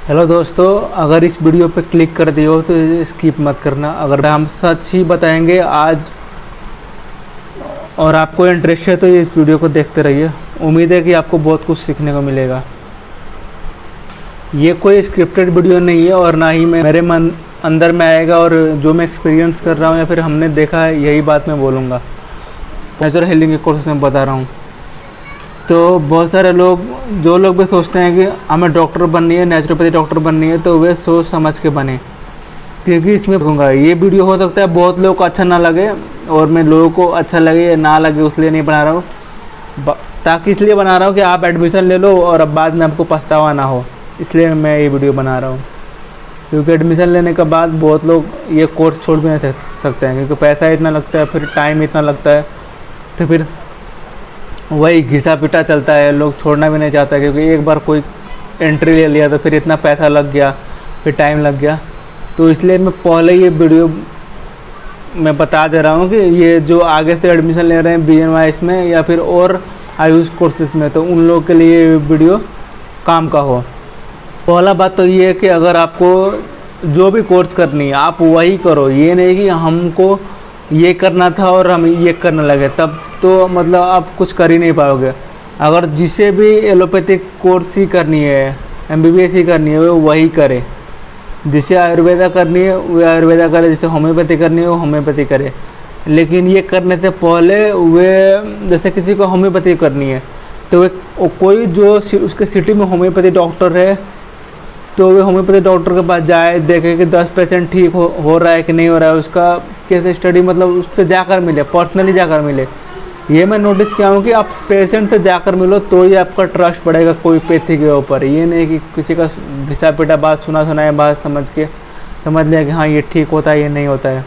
Hello दोस्तों, अगर इस वीडियो पे क्लिक कर दिए हो तो स्किप मत करना। अगर हम सच ही बताएंगे आज और आपको इंटरेस्ट है तो ये वीडियो को देखते रहिए। उम्मीद है कि आपको बहुत कुछ सीखने को मिलेगा। ये कोई स्क्रिप्टेड वीडियो नहीं है और ना ही मेरे मन अंदर में आएगा और जो मैं एक्सपीरियंस कर रहा हूँ या फिर हमने देखा है यही बात मैं बोलूँगा। नेचुरल हीलिंग के कोर्स में बता रहा हूँ। तो बहुत सारे लोग जो लोग भी सोचते हैं कि हमें डॉक्टर बननी है, नेचुरोपैथी डॉक्टर बननी है, तो वे सोच समझ के बने, क्योंकि इसमें कहूँगा ये वीडियो हो सकता है बहुत लोगों को अच्छा ना लगे और मैं लोगों को अच्छा लगे या ना लगे उसलिए नहीं बना रहा हूँ, ताकि इसलिए बना रहा हूँ कि आप एडमिशन ले लो और अब बाद में आपको पछतावा ना हो, इसलिए मैं ये वीडियो बना रहा हूँ। क्योंकि एडमिशन लेने के बाद बहुत लोग ये कोर्स छोड़ भी नहीं सकते हैं, क्योंकि पैसा इतना लगता है, फिर टाइम इतना लगता है, तो फिर वही घिसा पिटा चलता है। लोग छोड़ना भी नहीं चाहता, क्योंकि एक बार कोई एंट्री ले लिया तो फिर इतना पैसा लग गया, फिर टाइम लग गया। तो इसलिए मैं पहले ये वीडियो मैं बता दे रहा हूँ कि ये जो आगे से एडमिशन ले रहे हैं BNYS में या फिर और आयुष कोर्सेज में, तो उन लोगों के लिए ये वीडियो काम का हो। पहला बात तो ये है कि अगर आपको जो भी कोर्स करनी है आप वही करो। ये नहीं कि हमको ये करना था और हम ये करने लगे, तब तो मतलब आप कुछ कर ही नहीं पाओगे। अगर जिसे भी एलोपैथिक कोर्स ही करनी है, MBBS ही करनी है, वो वही करे। जिसे आयुर्वेदा करनी है वो आयुर्वेदा करे, जिसे होम्योपैथी करनी है वो होम्योपैथी करे। लेकिन ये करने से पहले वे, जैसे किसी को होम्योपैथी करनी है तो वे कोई जो उसके सिटी में होम्योपैथी डॉक्टर है तो वे होम्योपैथी डॉक्टर के पास जाए, देखे कि 10% ठीक हो रहा है कि नहीं हो रहा है, उसका केस स्टडी मतलब उससे जाकर मिले, पर्सनली जाकर मिले। ये मैं नोटिस किया हूँ कि आप पेशेंट से जाकर मिलो तो ही आपका ट्रस्ट बढ़ेगा कोई पैथी के ऊपर। ये नहीं कि किसी का घिसा पिटा बात सुनाए बात समझ लिया कि हाँ ये ठीक होता है, ये नहीं होता है।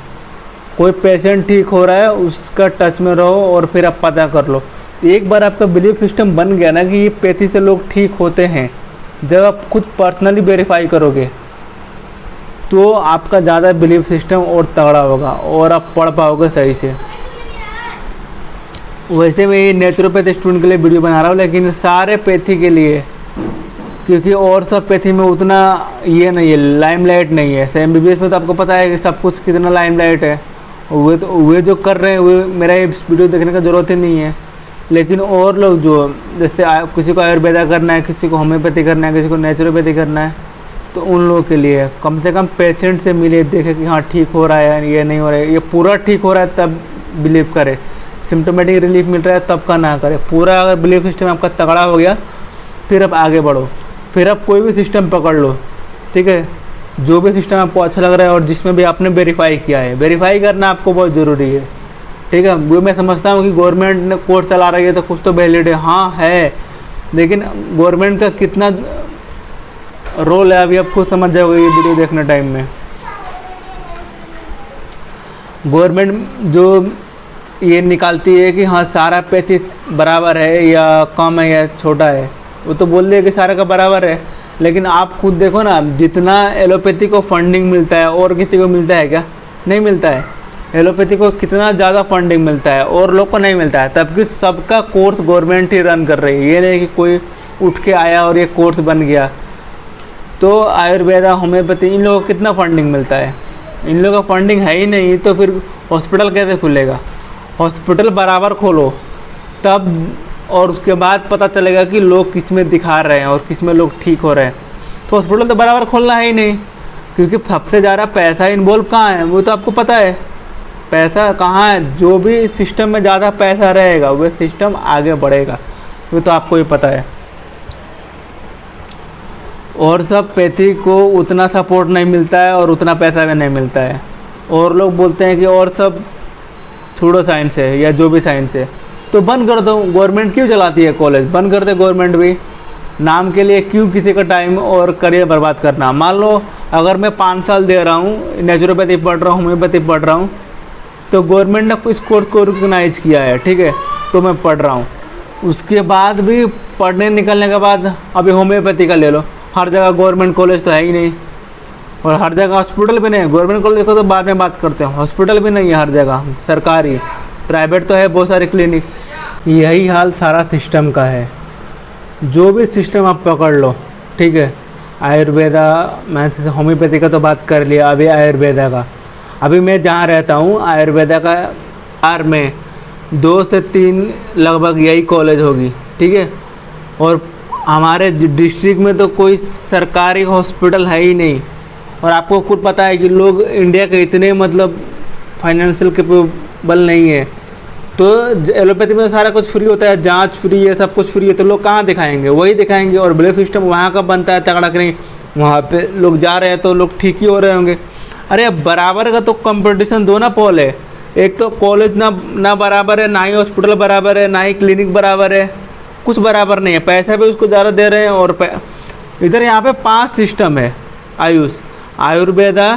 कोई पेशेंट ठीक हो रहा है उसका टच में रहो और फिर आप पता कर लो। एक बार आपका बिलीफ सिस्टम बन गया ना कि ये पैथी से लोग ठीक होते हैं, जब आप खुद पर्सनली वेरीफाई करोगे तो आपका ज़्यादा बिलीफ सिस्टम और तगड़ा होगा और आप पढ़ पाओगे सही से। वैसे मैं ये नेचुरोपैथी स्टूडेंट के लिए वीडियो बना रहा हूँ, लेकिन सारे पैथी के लिए, क्योंकि और सब पैथी में उतना ये नहीं है, लाइमलाइट नहीं है। MBBS में तो आपको पता है कि सब कुछ कितना लाइमलाइट है। वे जो कर रहे हैं वे मेरा ये वीडियो देखने का ज़रूरत ही नहीं है। लेकिन और लोग जो जैसे किसी को आयुर्वेदा करना है, किसी को होम्योपैथी करना है, किसी को नेचुरोपैथी करना है, तो उन लोगों के लिए कम से कम पेशेंट से मिले, देखे कि हाँ ठीक हो रहा है, ये नहीं हो रहा है, ये पूरा ठीक हो रहा है तब बिलीव करे। सिम्टोमेटिक रिलीफ मिल रहा है तब का ना करे। पूरा अगर बिलीफ सिस्टम आपका तगड़ा हो गया फिर आप आगे बढ़ो, फिर आप कोई भी सिस्टम पकड़ लो, ठीक है। जो भी सिस्टम आपको अच्छा लग रहा है और जिसमें भी आपने वेरीफाई किया है, वेरीफाई करना आपको बहुत ज़रूरी है, ठीक है। वो मैं समझता हूँ कि गवर्नमेंट ने कोर्स चला रही है तो कुछ तो वैलिड है, हाँ है, लेकिन गवर्नमेंट का कितना रोल है अभी आप खुद समझ जाओगे ये वीडियो देखने टाइम में। गवर्नमेंट जो ये निकालती है कि हाँ सारा पैथी बराबर है या कम है या छोटा है, वो तो बोल दे कि सारा का बराबर है। लेकिन आप खुद देखो ना, जितना एलोपैथी को फंडिंग मिलता है और किसी को मिलता है क्या? नहीं मिलता है। एलोपैथी को कितना ज़्यादा फंडिंग मिलता है और लोग को नहीं मिलता है, तब कि सबका कोर्स गवर्नमेंट ही रन कर रही है। ये नहीं कि कोई उठ के आया और ये कोर्स बन गया। तो आयुर्वेदा, होम्योपैथी, इन लोगों को कितना फंडिंग मिलता है? इन लोगों का फंडिंग है ही नहीं, तो फिर हॉस्पिटल कैसे खुलेगा? हॉस्पिटल बराबर खोलो तब, और उसके बाद पता चलेगा कि लोग किस में दिखा रहे हैं और किस में लोग ठीक हो रहे हैं। तो हॉस्पिटल तो बराबर खोलना है ही नहीं, क्योंकि सबसे ज़्यादा पैसा इन्वॉल्व कहाँ है वो तो आपको पता है। पैसा कहाँ है? जो भी सिस्टम में ज़्यादा पैसा रहेगा वह सिस्टम आगे बढ़ेगा, वो तो आपको ही पता है। और सब पैथी को उतना सपोर्ट नहीं मिलता है और उतना पैसा भी नहीं मिलता है। और लोग बोलते हैं कि और सब छोड़ो साइंस है या जो भी साइंस है, तो बंद कर दो। गवर्नमेंट क्यों चलाती है कॉलेज? बंद कर दे गवर्नमेंट भी। नाम के लिए क्यों किसी का टाइम और करियर बर्बाद करना? मान लो अगर मैं 5 साल दे रहा हूँ, नेचुरोपैथी पढ़ रहा हूँ, होम्योपैथी पढ़ रहा हूँ, तो गवर्नमेंट ने इस कोर्स को रिकॉग्नाइज किया है, ठीक है, तो मैं पढ़ रहा हूँ। उसके बाद भी पढ़ने निकलने के बाद अभी होम्योपैथी का ले लो, हर जगह गवर्नमेंट कॉलेज तो है ही नहीं, और हर जगह हॉस्पिटल भी नहीं है। गवर्नमेंट कॉलेज को तो बाद में बात करते हैं, हॉस्पिटल भी नहीं है हर जगह, सरकारी, प्राइवेट तो है बहुत सारे क्लिनिक। यही हाल सारा सिस्टम का है। जो भी सिस्टम आप पकड़ लो, ठीक है, आयुर्वेदा, मैं होम्योपैथी का तो बात कर लिया, अभी आयुर्वेदा का। अभी मैं जहाँ रहता हूँ आयुर्वेदा का आर में 2 से 3 लगभग यही कॉलेज होगी, ठीक है। और हमारे डिस्ट्रिक्ट में तो कोई सरकारी हॉस्पिटल है ही नहीं। और आपको खुद पता है कि लोग इंडिया के इतने मतलब फाइनेंशियल कैपेबल नहीं है, तो एलोपैथी में सारा कुछ फ्री होता है, जांच फ्री है, सब कुछ फ्री है, तो लोग कहाँ दिखाएंगे, वही दिखाएंगे। और बिलीफ सिस्टम वहाँ का बनता है तगड़ा कि नहीं, वहाँ पे लोग जा रहे हैं तो लोग ठीक ही हो रहे होंगे। अरे बराबर का तो कंपटीशन दो ना पोल है। एक तो कॉलेज ना बराबर है, ना ही हॉस्पिटल बराबर है, ना ही क्लिनिक बराबर है, कुछ बराबर नहीं है। पैसा भी उसको ज़्यादा दे रहे हैं। और इधर यहाँ पे 5 सिस्टम है आयुष, आयुर्वेदा,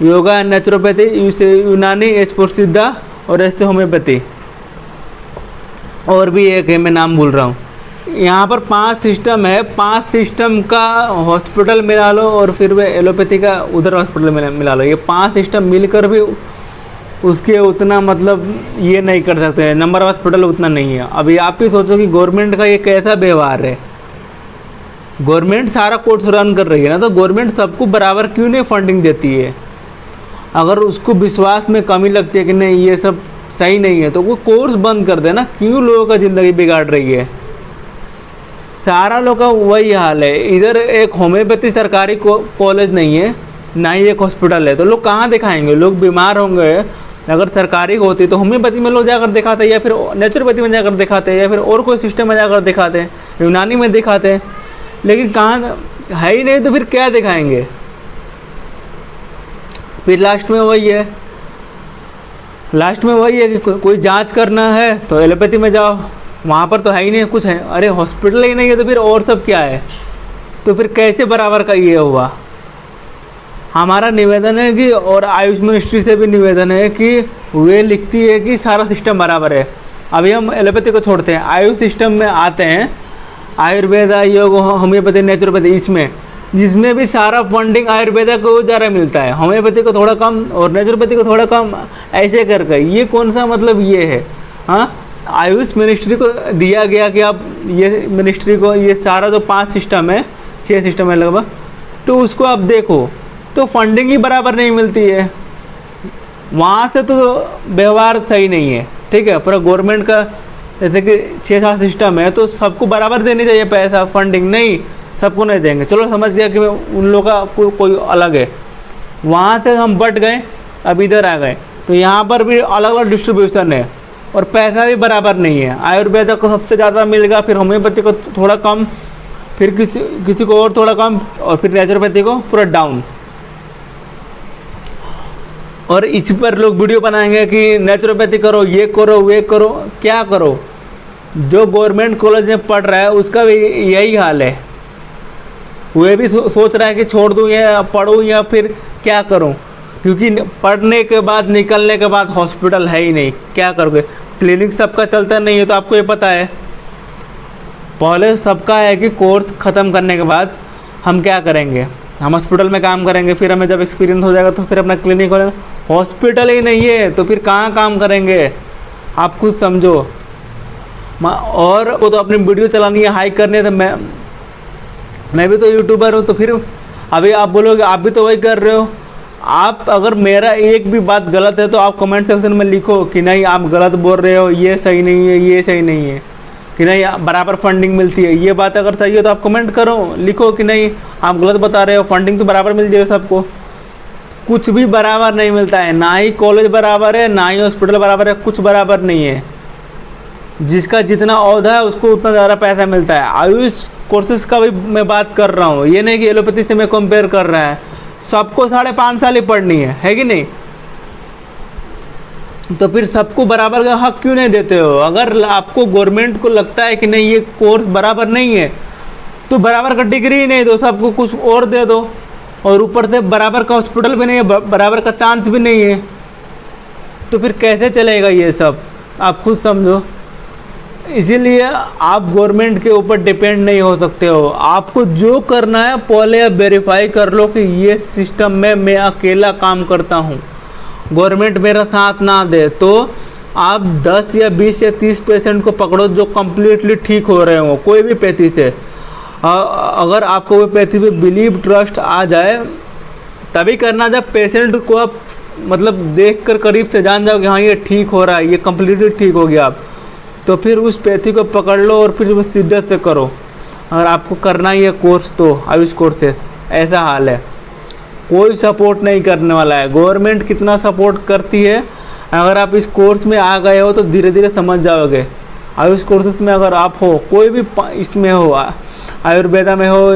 योगा, नेचुरोपैथी, यूनानी, स्पर्शिदा और ऐसे होम्योपैथी, और भी एक है मैं नाम भूल रहा हूँ। यहाँ पर 5 सिस्टम है। 5 सिस्टम का हॉस्पिटल मिला लो और फिर वे एलोपैथी का उधर हॉस्पिटल मिला लो, ये 5 सिस्टम मिलकर भी उसके उतना मतलब ये नहीं कर सकते हैं, नंबर ऑफ हॉस्पिटल उतना नहीं है। अभी आप ही सोचो कि गवर्नमेंट का ये कैसा व्यवहार है। गवर्नमेंट सारा कोर्स रन कर रही है ना, तो गवर्नमेंट सबको बराबर क्यों नहीं फंडिंग देती है। अगर उसको विश्वास में कमी लगती है कि नहीं ये सब सही नहीं है, तो वो कोर्स बंद कर देना, क्यों लोगों का ज़िंदगी बिगाड़ रही है। सारा लोग का वही हाल है। इधर एक होम्योपैथी सरकारी कॉलेज नहीं है, ना ही एक हॉस्पिटल है, तो लोग कहाँ दिखाएंगे। लोग बीमार होंगे, अगर सरकारी होती तो होम्योपैथी में लोग जाकर दिखाते, या फिर नेचुरोपैथी में जाकर दिखाते, या फिर और कोई सिस्टम में जाकर दिखाते, यूनानी में दिखाते। लेकिन कहाँ है ही नहीं, तो फिर क्या दिखाएंगे। फिर लास्ट में वही है कि कोई जांच करना है तो एलोपैथी में जाओ, वहाँ पर तो है ही नहीं कुछ है। अरे हॉस्पिटल ही नहीं है तो फिर और सब क्या है। तो फिर कैसे बराबर का ये हुआ। हमारा निवेदन है कि, और आयुष मिनिस्ट्री से भी निवेदन है कि वे लिखती है कि सारा सिस्टम बराबर है। अभी हम एलोपैथी को छोड़ते हैं, आयुष सिस्टम में आते हैं, आयुर्वेदा, योग, होम्योपैथी, नेचुरोपैथी, इसमें जिसमें भी सारा फंडिंग आयुर्वेदा को ज़्यादा मिलता है, होम्योपैथी को थोड़ा कम और नेचुरोपैथी को थोड़ा कम, ऐसे करके। ये कौन सा मतलब ये है। हाँ, आयुष मिनिस्ट्री को दिया गया कि आप ये मिनिस्ट्री को ये सारा जो 5 सिस्टम है, 6 सिस्टम है लगभग, तो उसको आप देखो तो फंडिंग ही बराबर नहीं मिलती है। वहाँ से तो व्यवहार सही नहीं है, ठीक है। पूरा गवर्नमेंट का जैसे कि 6-7 सिस्टम है, तो सबको बराबर देनी चाहिए पैसा, फंडिंग नहीं, सबको नहीं देंगे। चलो समझ गया कि उन लोगों का कोई अलग है। वहाँ से हम बट गए, अब इधर आ गए, तो यहाँ पर भी अलग अलग डिस्ट्रीब्यूशन है और पैसा भी बराबर नहीं है। आयुर्वेदा को सबसे ज़्यादा मिलेगा, फिर होम्योपैथी को थोड़ा कम, फिर किसी को और थोड़ा कम, और फिर नेचुरोपैथी को पूरा डाउन। और इसी पर लोग वीडियो बनाएंगे कि नेचुरोपैथी करो, ये करो, वे करो। क्या करो, जो गवर्नमेंट कॉलेज में पढ़ रहा है उसका भी यही हाल है। वे भी सोच रहा है कि छोड़ दूँ या पढ़ूँ या फिर क्या करूँ, क्योंकि पढ़ने के बाद निकलने के बाद हॉस्पिटल है ही नहीं, क्या करोगे। क्लिनिक सबका चलता नहीं है, तो आपको ये पता है। पहले सबका है कि कोर्स ख़त्म करने के बाद हम क्या करेंगे, हम हॉस्पिटल में काम करेंगे, फिर हमें जब एक्सपीरियंस हो जाएगा तो फिर अपना क्लिनिक खोलेंगे। हॉस्पिटल ही नहीं है तो फिर कहाँ काम करेंगे, आप खुद समझो। और वो तो अपनी वीडियो चलानी है, हाइक करनी है, तो मैं भी तो यूट्यूबर हूँ। तो फिर अभी आप बोलोगे आप भी तो वही कर रहे हो। आप अगर मेरा एक भी बात गलत है तो आप कमेंट सेक्शन में लिखो कि नहीं आप गलत बोल रहे हो, ये सही नहीं है, ये सही नहीं है, कि नहीं बराबर फंडिंग मिलती है। ये बात अगर सही है तो आप कमेंट करो, लिखो कि नहीं आप गलत बता रहे हो, फंडिंग तो बराबर मिल जाएगी सबको। कुछ भी बराबर नहीं मिलता है, ना ही कॉलेज बराबर है, ना ही हॉस्पिटल बराबर है, कुछ बराबर नहीं है। जिसका जितना औहदा है उसको उतना ज़्यादा पैसा मिलता है। आयुष कोर्सेज का भी मैं बात कर रहा हूँ, ये नहीं कि एलोपैथी से मैं कंपेयर कर रहा है। सबको 5.5 साल ही पढ़नी है कि नहीं। तो फिर सबको बराबर का हक क्यों नहीं देते हो। अगर आपको गवर्नमेंट को लगता है कि नहीं ये कोर्स बराबर नहीं है, तो बराबर का डिग्री ही नहीं दो, सबको कुछ और दे दो। और ऊपर से बराबर का हॉस्पिटल भी नहीं है, बराबर का चांस भी नहीं है, तो फिर कैसे चलेगा ये सब, आप खुद समझो। इसीलिए आप गवर्नमेंट के ऊपर डिपेंड नहीं हो सकते हो। आपको जो करना है पहले वेरीफाई कर लो कि ये सिस्टम में मैं अकेला काम करता हूँ, गवर्नमेंट मेरा साथ ना दे तो आप 10 या 20 या 30 पेशेंट को पकड़ो जो कम्प्लीटली ठीक हो रहे हो कोई भी पैथी से। अगर आपको होम्योपैथी पे बिलीव ट्रस्ट आ जाए तभी करना, जब पेशेंट को आप मतलब देख कर करीब से जान जाओ कि हाँ ये ठीक हो रहा है, ये कम्प्लीटली ठीक हो गया आप, तो फिर उस पैथी को पकड़ लो और फिर वो शिद्दत से करो। अगर आपको करना ही है कोर्स तो आयुष कोर्सेस, ऐसा हाल है। कोई सपोर्ट नहीं करने वाला है। गवर्नमेंट कितना सपोर्ट करती है, अगर आप इस कोर्स में आ गए हो तो धीरे धीरे समझ जाओगे। आयुष कोर्सेस में अगर आप हो, कोई भी इसमें हो, आयुर्वेदा में हो,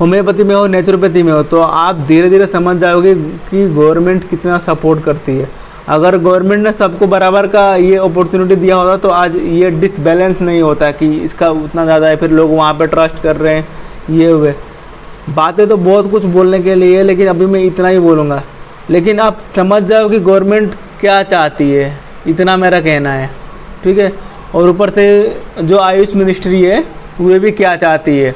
होम्योपैथी में हो, नेचुरोपैथी में हो, तो आप धीरे धीरे समझ जाओगे कि गवर्नमेंट कितना सपोर्ट करती है। अगर गवर्नमेंट ने सबको बराबर का ये अपॉर्चुनिटी दिया होता तो आज ये डिसबैलेंस नहीं होता कि इसका उतना ज़्यादा है, फिर लोग वहाँ पे ट्रस्ट कर रहे हैं, ये हुए। बातें तो बहुत कुछ बोलने के लिए है, लेकिन अभी मैं इतना ही बोलूँगा। लेकिन आप समझ जाओ कि गवर्नमेंट क्या चाहती है, इतना मेरा कहना है, ठीक है। और ऊपर से जो आयुष मिनिस्ट्री है वे भी क्या चाहती है,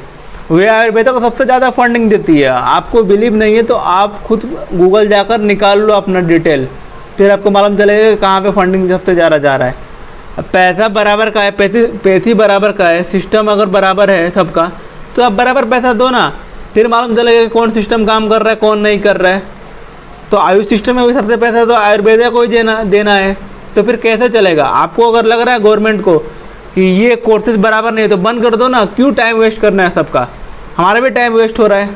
वे आयुर्वेदा को सबसे ज़्यादा फंडिंग देती है। आपको बिलीव नहीं है तो आप खुद गूगल जाकर निकाल लो अपना डिटेल, फिर आपको मालूम चलेगा कहाँ पे फंडिंग सबसे ज़्यादा जा रहा है। पैसा बराबर का है, पैथी बराबर का है, सिस्टम अगर बराबर है सबका तो आप बराबर पैसा दो ना, फिर मालूम चलेगा कि कौन सिस्टम काम कर रहा है कौन नहीं कर रहा है। तो आयुष सिस्टम में भी सबसे पैसा तो आयुर्वेदा को ही देना है, तो फिर कैसे चलेगा। आपको अगर लग रहा है गवर्नमेंट को कि ये कोर्सेज बराबर नहीं है तो बंद कर दो ना, क्यों टाइम वेस्ट करना है सबका। हमारा भी टाइम वेस्ट हो रहा है,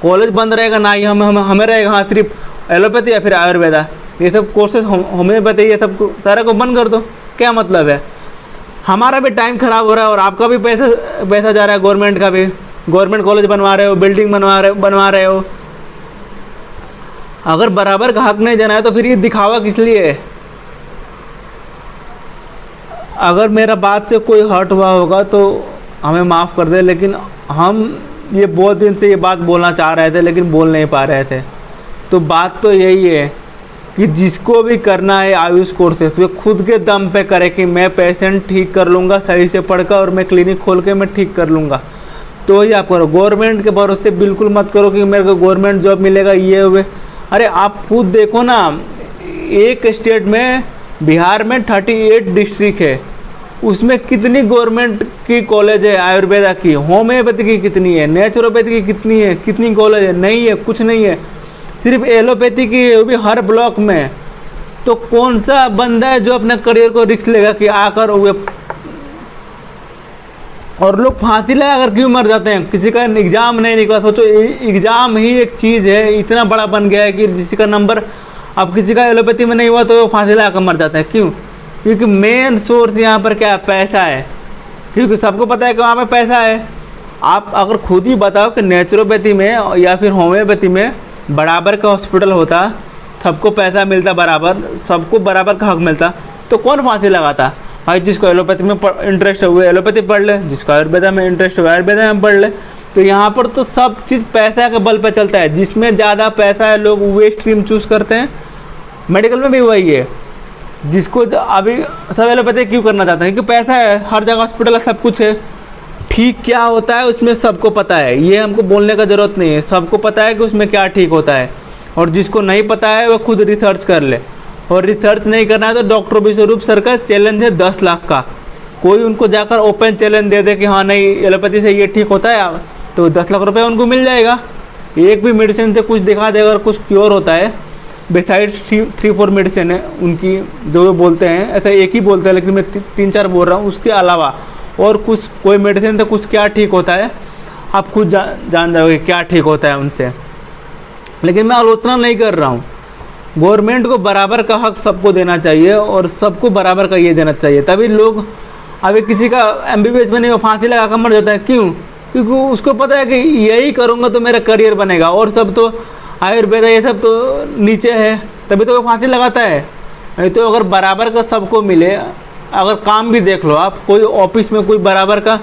कॉलेज बंद रहेगा ना ही हमें रहेगा, हाँ सिर्फ एलोपैथी या फिर आयुर्वेदा, ये सब कोर्सेज होम्योपैथी ये सब सारा को बंद कर दो, क्या मतलब है। हमारा भी टाइम ख़राब हो रहा है और आपका भी पैसा जा रहा है, गवर्नमेंट का भी। गवर्नमेंट कॉलेज बनवा रहे हो, बिल्डिंग बनवा रहे हो। अगर बराबर का हक नहीं देना है तो फिर ये दिखावा किस लिए है। अगर मेरा बात से कोई हर्ट हुआ होगा तो हमें माफ़ कर दे, लेकिन हम ये बहुत दिन से ये बात बोलना चाह रहे थे लेकिन बोल नहीं पा रहे थे। तो बात तो यही है कि जिसको भी करना है आयुष कोर्सेस वे खुद के दम पे करे कि मैं पेशेंट ठीक कर लूँगा सही से पढ़कर और मैं क्लिनिक खोल के मैं ठीक कर लूँगा, तो ही आप करो। गवर्नमेंट के भरोसे बिल्कुल मत करो कि मेरे को गवर्नमेंट जॉब मिलेगा ये हुए। अरे आप खुद देखो ना, एक स्टेट में बिहार में 38 डिस्ट्रिक्ट है, उसमें कितनी गवर्नमेंट की कॉलेज है आयुर्वेदा की, होम्योपैथी की कितनी है, नेचुरोपैथी की कितनी है, कितनी कॉलेज है, नहीं है, कुछ नहीं है। सिर्फ एलोपैथी की है, वो भी हर ब्लॉक में। तो कौन सा बंदा है जो अपने करियर को रिस्क लेगा कि आकर हुए। और लोग फांसी लगा कर क्यों मर जाते हैं, किसी का एग्ज़ाम नहीं निकला। सोचो एग्ज़ाम ही एक चीज़ है, इतना बड़ा बन गया है कि किसी का नंबर, अब किसी का एलोपैथी में नहीं हुआ तो वो फांसी लगा कर मर जाता है। क्यों? क्योंकि मेन सोर्स यहाँ पर क्या है, पैसा है। क्योंकि सबको पता है कि वहाँ पे पैसा है। आप अगर खुद ही बताओ कि नेचुरोपैथी में या फिर होम्योपैथी में बराबर का हॉस्पिटल होता, सबको पैसा मिलता बराबर, सबको बराबर का हक मिलता, तो कौन फांसी लगाता। भाई जिसको एलोपैथी में इंटरेस्ट है वो एलोपैथी पढ़ ले, जिसको आयुर्वेदा में इंटरेस्ट है वो आयुर्वेदा में पढ़ ले। तो यहाँ पर तो सब चीज़ पैसा के बल पर चलता है, जिसमें ज़्यादा पैसा है लोग वे स्ट्रीम चूज़ करते हैं। मेडिकल में भी वही है, जिसको अभी सब एलोपैथी क्यों करना चाहते हैं, क्योंकि पैसा है, हर जगह हॉस्पिटल है, सब कुछ है। ठीक क्या होता है उसमें सबको पता है, ये हमको बोलने का ज़रूरत नहीं है, सबको पता है कि उसमें क्या ठीक होता है। और जिसको नहीं पता है वो खुद रिसर्च कर ले, और रिसर्च नहीं करना है तो डॉक्टर विश्वरूप सर का चैलेंज है 10 लाख का। कोई उनको जाकर ओपन चैलेंज दे दे कि हाँ नहीं एलोपैथी से ये ठीक होता है, तो 10 लाख रुपये उनको मिल जाएगा। एक भी मेडिसिन से कुछ दिखा देगा और कुछ क्योर होता है, बिसाइड 3-4 मेडिसिन है उनकी जो वो बोलते हैं, ऐसा एक ही बोलते हैं लेकिन मैं 3-4 बोल रहा हूँ, उसके अलावा और कुछ कोई मेडिसिन से कुछ क्या ठीक होता है आप खुद जान जाओगे क्या ठीक होता है उनसे। लेकिन मैं आलोचना नहीं कर रहा हूँ, गवर्नमेंट को बराबर का हक सबको देना चाहिए और सबको बराबर का ये देना चाहिए, तभी लोग। अभी किसी का MBBS में नहीं, वो फांसी लगा कर मर जाता है, क्यों? क्योंकि उसको पता है कि यही करूँगा तो मेरा करियर बनेगा, और सब तो आयुर्वेदा ये सब तो नीचे है, तभी तो वो फांसी लगाता है। नहीं तो अगर बराबर का सबको मिले, अगर काम भी देख लो आप, कोई ऑफिस में कोई बराबर का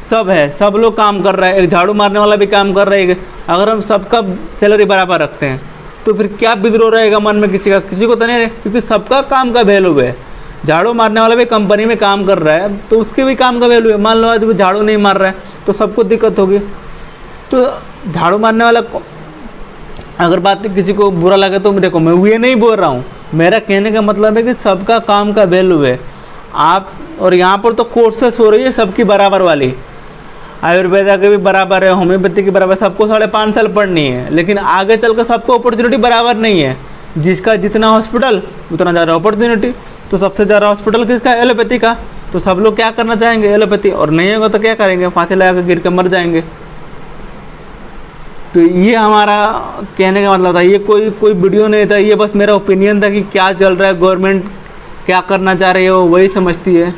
सब है, सब लोग काम कर रहा है, एक झाड़ू मारने वाला भी काम कर रहा है, अगर हम सबका सैलरी बराबर रखते हैं तो फिर क्या विद्रोह रहेगा मन में किसी का? किसी को तो नहीं रहे, क्योंकि सबका काम का वैल्यू है। झाड़ू मारने वाला भी कंपनी में काम कर रहा है तो उसके भी काम का वैल्यू है। मान लो आज वो झाड़ू नहीं मार रहा है तो सबको दिक्कत होगी। तो झाड़ू मारने वाला अगर बात किसी को बुरा लगे तो देखो मैं ये नहीं बोल रहा हूँ, मेरा कहने का मतलब है कि सबका काम का वैल्यू है। आप और यहाँ पर तो कोर्सेस हो रही है सबकी बराबर वाली। आयुर्वेदा के भी बराबर है, होम्योपैथी के बराबर, सबको 5.5 साल पढ़नी है, लेकिन आगे चलकर सबको अपॉर्चुनिटी बराबर नहीं है। जिसका जितना हॉस्पिटल उतना ज़्यादा अपॉर्चुनिटी। तो सबसे ज़्यादा हॉस्पिटल किसका? एलोपैथी का। तो सब लोग क्या करना चाहेंगे? एलोपैथी। और नहीं होगा तो क्या करेंगे? फांसी लगा कर गिर के मर जाएंगे। तो ये हमारा कहने का मतलब था। ये कोई वीडियो नहीं था, ये बस मेरा ओपिनियन था कि क्या चल रहा है, गवर्नमेंट क्या करना चाह रही है वो वही समझती है।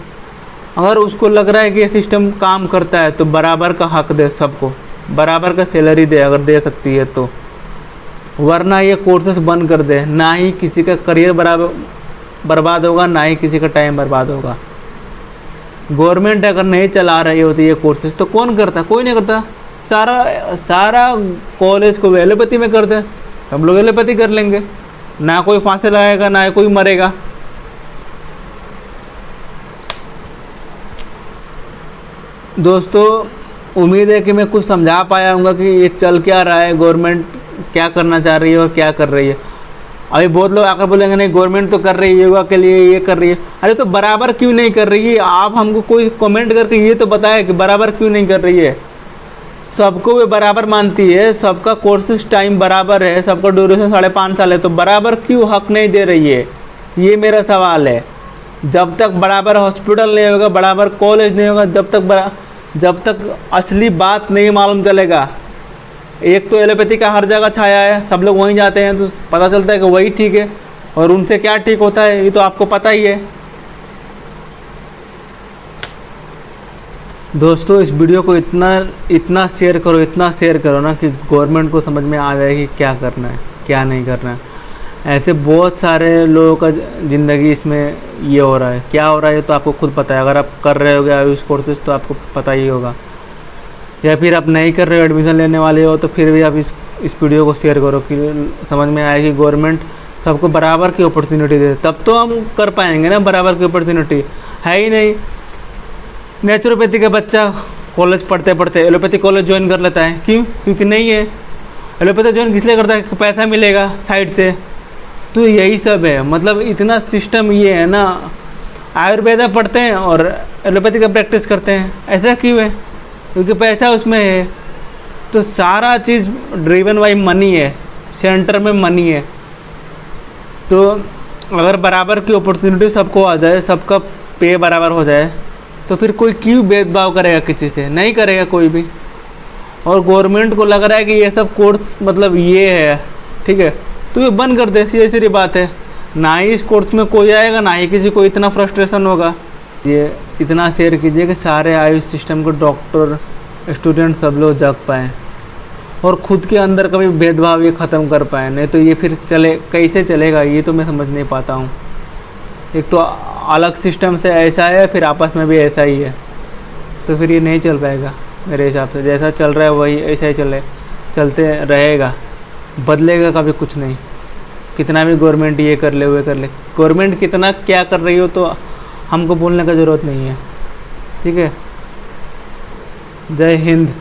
अगर उसको लग रहा है कि ये सिस्टम काम करता है तो बराबर का हक दे, सबको बराबर का सैलरी दे, अगर दे सकती है तो। वरना ये कोर्सेस बंद कर दे। ना ही किसी का करियर बर्बाद होगा, ना ही किसी का टाइम बर्बाद होगा। गवर्नमेंट अगर नहीं चला रही होती ये कोर्सेज तो कौन करता? कोई नहीं करता। सारा कॉलेज को एलोपैथी में कर दे, हम लोग एलोपैथी कर लेंगे, ना कोई फांसी लगाएगा, ना कोई मरेगा। दोस्तों, उम्मीद है कि मैं कुछ समझा पाया हूँगा कि ये चल क्या रहा है, गवर्नमेंट क्या करना चाह रही है और क्या कर रही है। अभी बहुत लोग आकर बोलेंगे नहीं गवर्नमेंट तो कर रही है, योगा के लिए ये कर रही है। अरे तो बराबर क्यों नहीं कर रही है? आप हमको कोई कमेंट करके ये तो बताए कि बराबर क्यों नहीं कर रही है। सबको वे बराबर मानती है, सबका कोर्सेज टाइम बराबर है, सबका ड्यूरेशन 5.5 साल है, तो बराबर क्यों हक नहीं दे रही है? ये मेरा सवाल है। जब तक बराबर हॉस्पिटल नहीं होगा, बराबर कॉलेज नहीं होगा, जब तक असली बात नहीं मालूम चलेगा। एक तो एलोपैथी का हर जगह छाया है, सब लोग वहीं जाते हैं तो पता चलता है कि वही ठीक है, और उनसे क्या ठीक होता है ये तो आपको पता ही है। दोस्तों, इस वीडियो को इतना शेयर करो ना कि गवर्नमेंट को समझ में आ जाए कि क्या करना है, क्या नहीं करना है। ऐसे बहुत सारे लोगों का ज़िंदगी इसमें ये हो रहा है। क्या हो रहा है ये तो आपको खुद पता है। अगर आप कर रहे होगे आयुष कोर्सेज तो आपको पता ही होगा, या फिर आप नहीं कर रहे हो, एडमिशन लेने वाले हो, तो फिर भी आप इस वीडियो को शेयर करो कि समझ में आए कि गवर्नमेंट सबको बराबर की अपॉर्चुनिटी दे। तब तो हम कर पाएंगे ना। बराबर की अपॉर्चुनिटी है ही नहीं। नेचुरोपैथी का बच्चा कॉलेज पढ़ते पढ़ते एलोपैथी कॉलेज ज्वाइन कर लेता है। क्यों? क्योंकि नहीं है। एलोपैथी ज्वाइन किस लिए करता है? पैसा मिलेगा साइड से। तो यही सब है, मतलब इतना सिस्टम ये है ना। आयुर्वेदा पढ़ते हैं और एलोपैथी का प्रैक्टिस करते हैं। ऐसा क्यों है? क्योंकि पैसा उसमें है। तो सारा चीज़ ड्रिवन बाई मनी है, सेंटर में मनी है। तो अगर बराबर की अपॉर्चुनिटी सबको आ जाए, सबका पे बराबर हो जाए, तो फिर कोई क्यों भेदभाव करेगा किसी से? नहीं करेगा कोई भी। और गवर्नमेंट को लग रहा है कि ये सब कोर्स मतलब ये है, ठीक है, तो ये बंद कर दे। सीधी बात है। ना ही इस कोर्स में कोई आएगा, ना ही किसी को इतना फ्रस्ट्रेशन होगा। ये इतना शेयर कीजिए कि सारे आयुष सिस्टम को डॉक्टर, स्टूडेंट सब लोग जाग पाएँ और ख़ुद के अंदर का भी भेदभाव ये ख़त्म कर पाएँ। नहीं तो ये फिर कैसे चलेगा ये तो मैं समझ नहीं पाता हूँ। एक तो अलग सिस्टम से ऐसा है, फिर आपस में भी ऐसा ही है, तो फिर ये नहीं चल पाएगा मेरे हिसाब से। जैसा चल रहा है वही ऐसा ही चलते रहेगा, बदलेगा कभी कुछ नहीं। कितना भी गवर्नमेंट ये कर ले वो कर ले, गवर्नमेंट कितना क्या कर रही हो तो हमको बोलने का ज़रूरत नहीं है। ठीक है। जय हिंद।